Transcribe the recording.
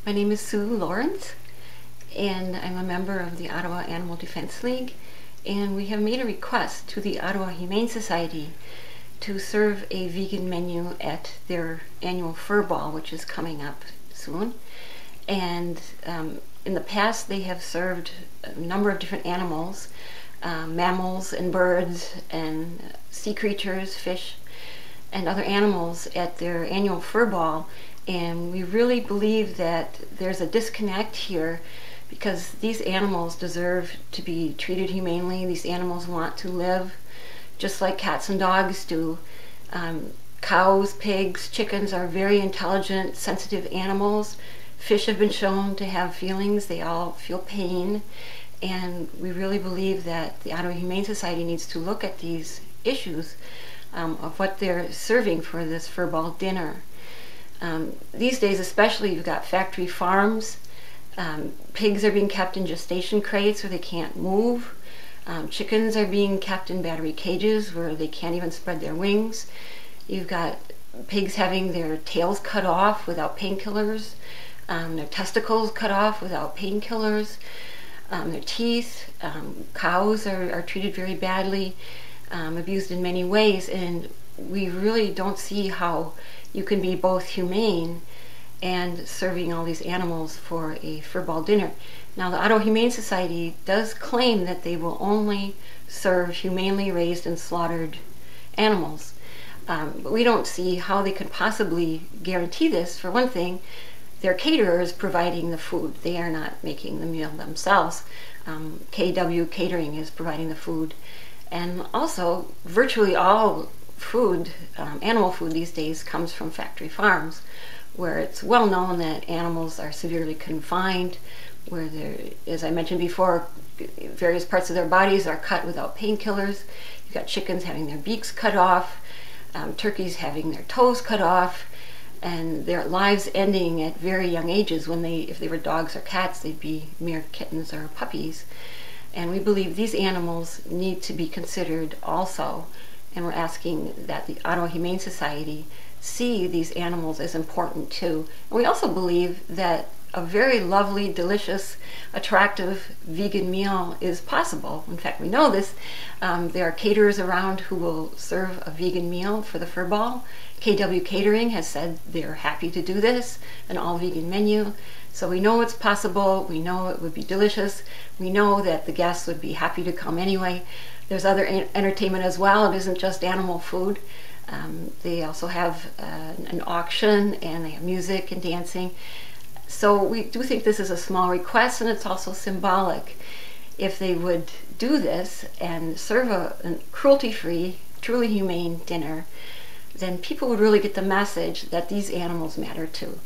My name is Sue Lawrence, and I'm a member of the Ottawa Animal Defense League, and we have made a request to the Ottawa Humane Society to serve a vegan menu at their annual fur ball, which is coming up soon. And in the past they have served a number of different animals, mammals and birds and sea creatures, fish and other animals at their annual fur ball, and we really believe that there's a disconnect here because these animals deserve to be treated humanely. These animals want to live just like cats and dogs do. Cows, pigs, chickens are very intelligent, sensitive animals. Fish have been shown to have feelings. They all feel pain, and we really believe that the Ottawa Humane Society needs to look at these issues of what they're serving for this fur ball dinner. These days especially, you've got factory farms. Pigs are being kept in gestation crates where they can't move. Chickens are being kept in battery cages where they can't even spread their wings. You've got pigs having their tails cut off without painkillers, their testicles cut off without painkillers, their teeth. Cows are treated very badly, abused in many ways, and we really don't see how you can be both humane and serving all these animals for a fur ball dinner. Now, the Ottawa Humane Society does claim that they will only serve humanely raised and slaughtered animals, but we don't see how they could possibly guarantee this. For one thing, their caterer is providing the food. They are not making the meal themselves. KW Catering is providing the food. And also, virtually all food, animal food these days, comes from factory farms, where it's well known that animals are severely confined, where they're, as I mentioned before, various parts of their bodies are cut without painkillers. You've got chickens having their beaks cut off, turkeys having their toes cut off, and their lives ending at very young ages when if they were dogs or cats, they'd be mere kittens or puppies. And we believe these animals need to be considered also, and we're asking that the Ottawa Humane Society see these animals as important too. And we also believe that a very lovely, delicious, attractive vegan meal is possible. In fact, we know this. There are caterers around who will serve a vegan meal for the fur ball. KW Catering has said they're happy to do this, an all-vegan menu. So we know it's possible. We know it would be delicious. We know that the guests would be happy to come anyway. There's other entertainment as well. It isn't just animal food. They also have an auction, and they have music and dancing. So we do think this is a small request, and it's also symbolic. If they would do this and serve a cruelty-free, truly humane dinner, then people would really get the message that these animals matter too.